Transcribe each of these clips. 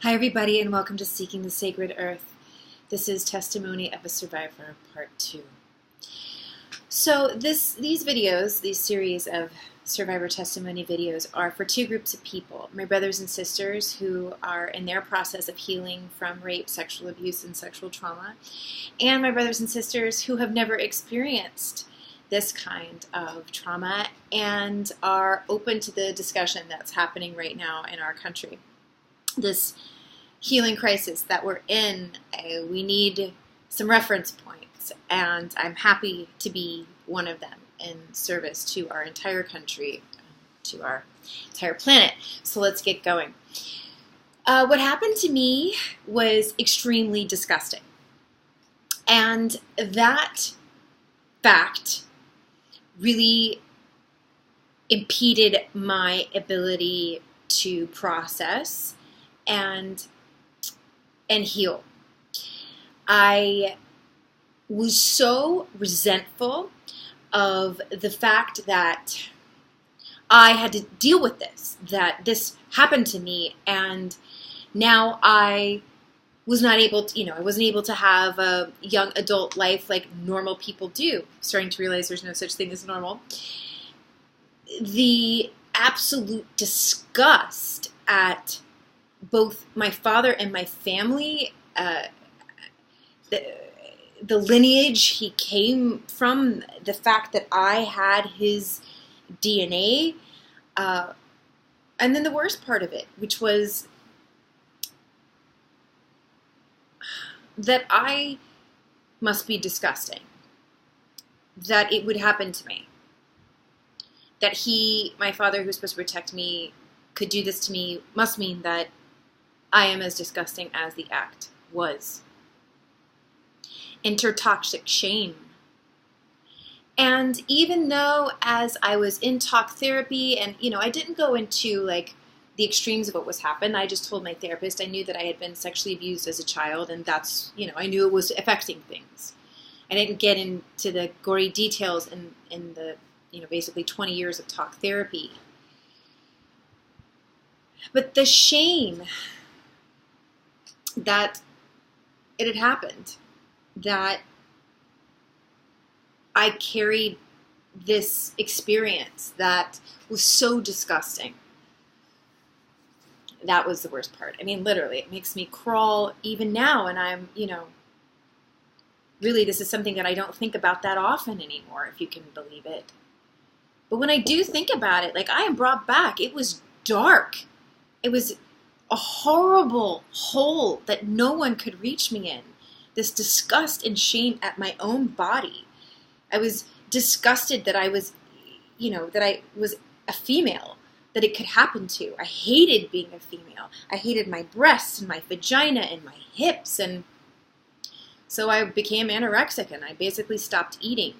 Hi everybody, and welcome to Seeking the Sacred Earth. This is Testimony of a Survivor, part 2. So these videos, these series of survivor testimony videos are for two groups of people. My brothers and sisters who are in their process of healing from rape, sexual abuse, and sexual trauma. And my brothers and sisters who have never experienced this kind of trauma and are open to the discussion that's happening right now in our country. This healing crisis that we're in, we need some reference points, and I'm happy to be one of them in service to our entire country, to our entire planet. So let's get going. What happened to me was extremely disgusting, and that fact really impeded my ability to process and heal. I was so resentful of the fact that I had to deal with this, that this happened to me, and now I was not able to, I wasn't able to have a young adult life like normal people do. Starting to realize there's no such thing as normal. The absolute disgust at both my father and my family, the lineage he came from, the fact that I had his DNA, and then the worst part of it, which was that I must be disgusting, that it would happen to me, that he, my father, who was supposed to protect me, could do this to me, must mean that I am as disgusting as the act was. Enter toxic shame. And even though as I was in talk therapy, and I didn't go into like the extremes of what was happened, I just told my therapist I knew that I had been sexually abused as a child, and that's, I knew it was affecting things. I didn't get into the gory details in the, basically 20 years of talk therapy. But the shame that it had happened, that I carried this experience that was so disgusting. That was the worst part. I mean, literally, it makes me crawl even now, and I'm, really, this is something that I don't think about that often anymore, if you can believe it. But when I do think about it, like, I am brought back. It was dark. It was a horrible hole that no one could reach me in. This disgust and shame at my own body. I was disgusted that I was, that I was a female, that it could happen to. I hated being a female. I hated my breasts and my vagina and my hips. And so I became anorexic, and I basically stopped eating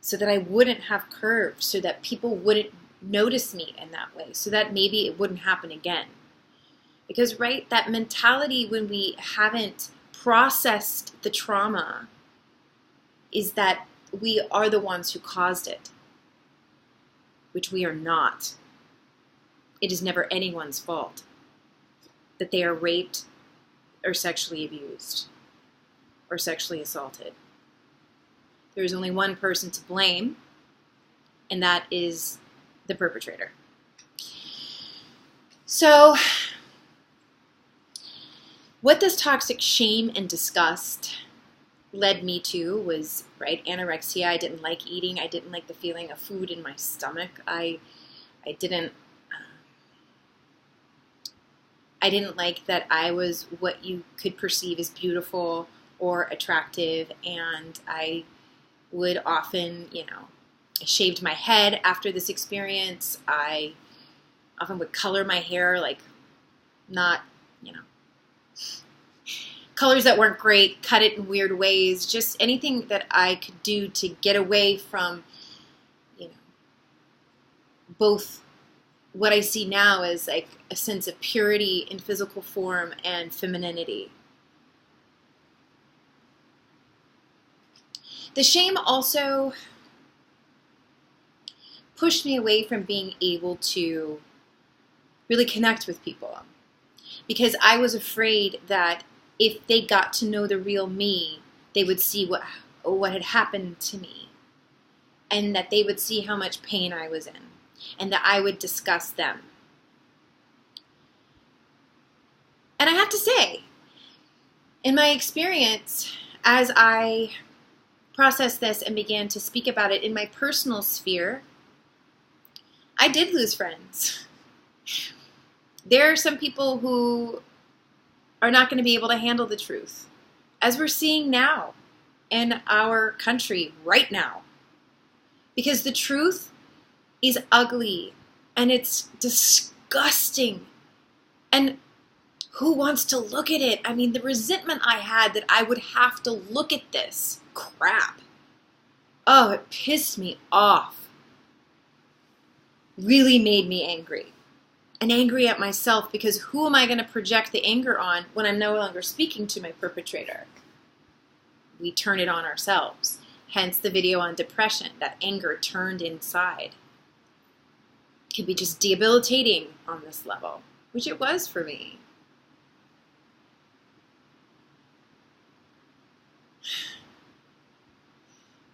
so that I wouldn't have curves, so that people wouldn't notice me in that way, so that maybe it wouldn't happen again. Because, right, that mentality when we haven't processed the trauma is that we are the ones who caused it, which we are not. It is never anyone's fault that they are raped or sexually abused or sexually assaulted. There is only one person to blame, and that is the perpetrator. So, what this toxic shame and disgust led me to was, right, anorexia. I didn't like eating. I didn't like the feeling of food in my stomach. I didn't like that I was what you could perceive as beautiful or attractive, and I would often, I shaved my head after this experience. I often would color my hair, like, not, colors that weren't great, cut it in weird ways, just anything that I could do to get away from, both what I see now as like a sense of purity in physical form and femininity. The shame also pushed me away from being able to really connect with people. because I was afraid that if they got to know the real me, they would see what had happened to me, and that they would see how much pain I was in, and that I would disgust them. And I have to say, in my experience, as I processed this and began to speak about it in my personal sphere, I did lose friends. There are some people who are not going to be able to handle the truth, as we're seeing now in our country right now. Because the truth is ugly and it's disgusting. And who wants to look at it? I mean, the resentment I had that I would have to look at this crap. Oh, it pissed me off. Really made me angry. And angry at myself, because who am I going to project the anger on when I'm no longer speaking to my perpetrator? We turn it on ourselves. Hence the video on depression, that anger turned inside. It can be just debilitating on this level, which it was for me.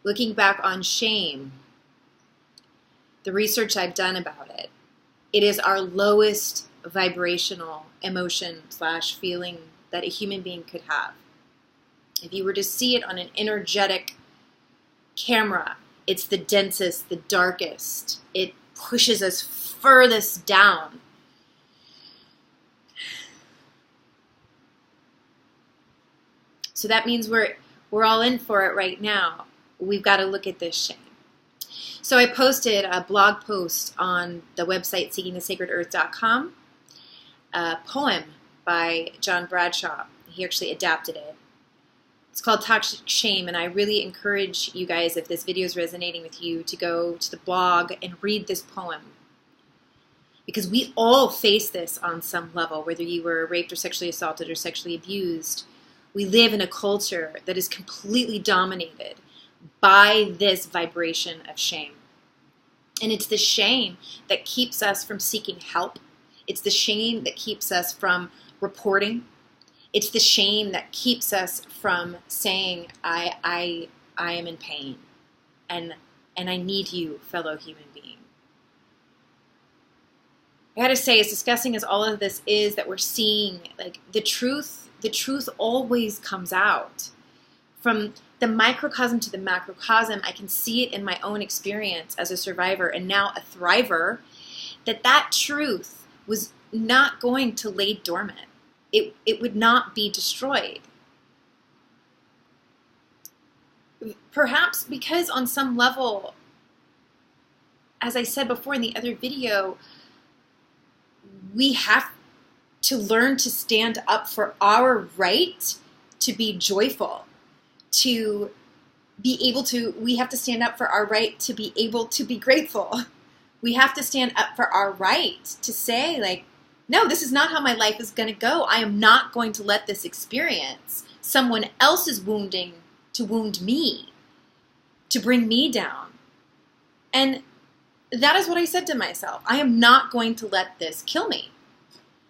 Looking back on shame, the research I've done about it, it is our lowest vibrational emotion / feeling that a human being could have. If you were to see it on an energetic camera, it's the densest, the darkest. It pushes us furthest down. So that means we're all in for it right now. We've got to look at this shame. So I posted a blog post on the website SeekingTheSacredEarth.com, a poem by John Bradshaw. He actually adapted it. It's called Toxic Shame, and I really encourage you guys, if this video is resonating with you, to go to the blog and read this poem. Because we all face this on some level, whether you were raped or sexually assaulted or sexually abused. We live in a culture that is completely dominated by this vibration of shame. And it's the shame that keeps us from seeking help. It's the shame that keeps us from reporting. It's the shame that keeps us from saying, I am in pain, and I need you, fellow human being. I gotta say, as disgusting as all of this is that we're seeing, like the truth always comes out. From the microcosm to the macrocosm, I can see it in my own experience as a survivor and now a thriver, that truth was not going to lay dormant. It would not be destroyed. Perhaps because on some level, as I said before in the other video, we have to learn to stand up for our right to be joyful, to be able to, we have to stand up for our right to be able to be grateful. We have to stand up for our right to say, like, no, this is not how my life is going to go. I am not going to let this experience, someone else's wounding, to wound me, to bring me down. And that is what I said to myself. I am not going to let this kill me.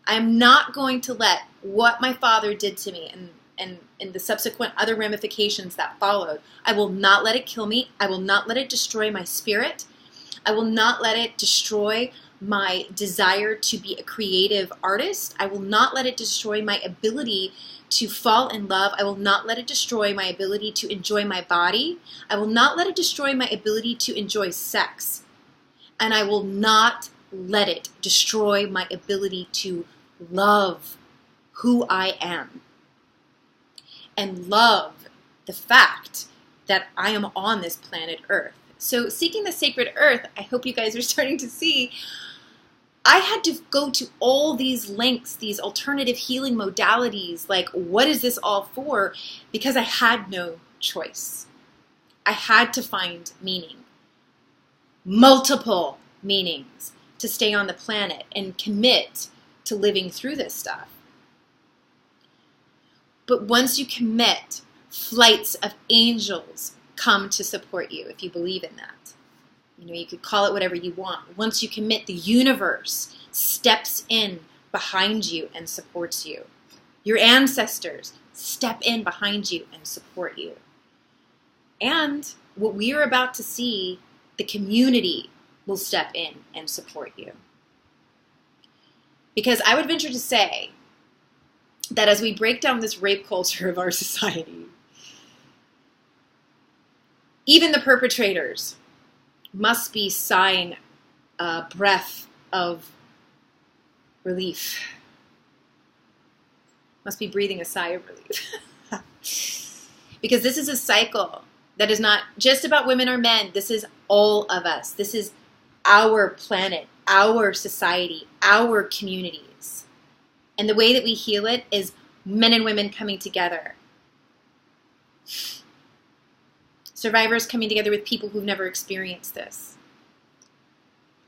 I am not going to let what my father did to me and the subsequent other ramifications that followed, I will not let it kill me. I will not let it destroy my spirit. I will not let it destroy my desire to be a creative artist. I will not let it destroy my ability to fall in love. I will not let it destroy my ability to enjoy my body. I will not let it destroy my ability to enjoy sex. And I will not let it destroy my ability to love who I am and love the fact that I am on this planet Earth. So Seeking the Sacred Earth, I hope you guys are starting to see, I had to go to all these links, these alternative healing modalities, like what is this all for? Because I had no choice. I had to find meaning, multiple meanings, to stay on the planet and commit to living through this stuff. But once you commit, flights of angels come to support you, if you believe in that. You know, you could call it whatever you want. Once you commit, the universe steps in behind you and supports you. Your ancestors step in behind you and support you. And what we are about to see, the community will step in and support you. Because I would venture to say that as we break down this rape culture of our society, even the perpetrators must be sighing a breath of relief. Must be breathing a sigh of relief. Because this is a cycle that is not just about women or men. This is all of us. This is our planet, our society, our communities. And the way that we heal it is men and women coming together. Survivors coming together with people who've never experienced this.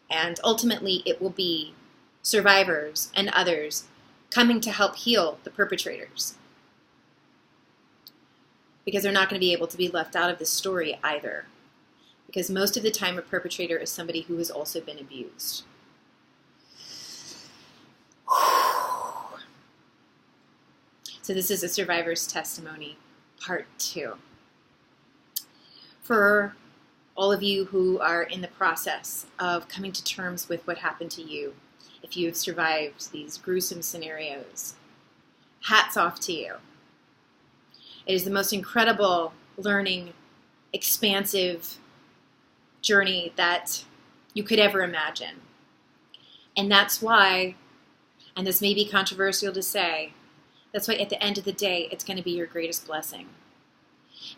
And ultimately, it will be survivors and others coming to help heal the perpetrators. Because they're not going to be able to be left out of this story either. Because most of the time, a perpetrator is somebody who has also been abused. So this is a survivor's testimony, part 2. For all of you who are in the process of coming to terms with what happened to you, if you have survived these gruesome scenarios, hats off to you. It is the most incredible learning, expansive journey that you could ever imagine. And that's why, and this may be controversial to say, that's why at the end of the day, it's going to be your greatest blessing.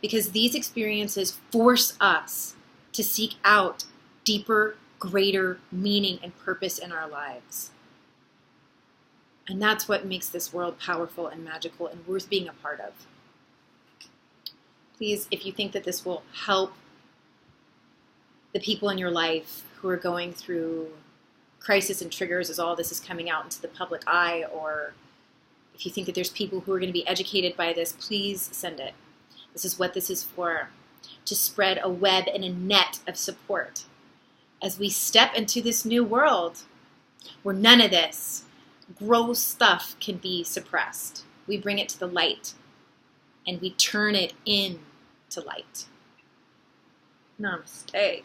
Because these experiences force us to seek out deeper, greater meaning and purpose in our lives. And that's what makes this world powerful and magical and worth being a part of. Please, if you think that this will help the people in your life who are going through crisis and triggers as all this is coming out into the public eye, or if you think that there's people who are going to be educated by this, please send it. This is what this is for, to spread a web and a net of support as we step into this new world where none of this gross stuff can be suppressed. We bring it to the light and we turn it into light. Namaste.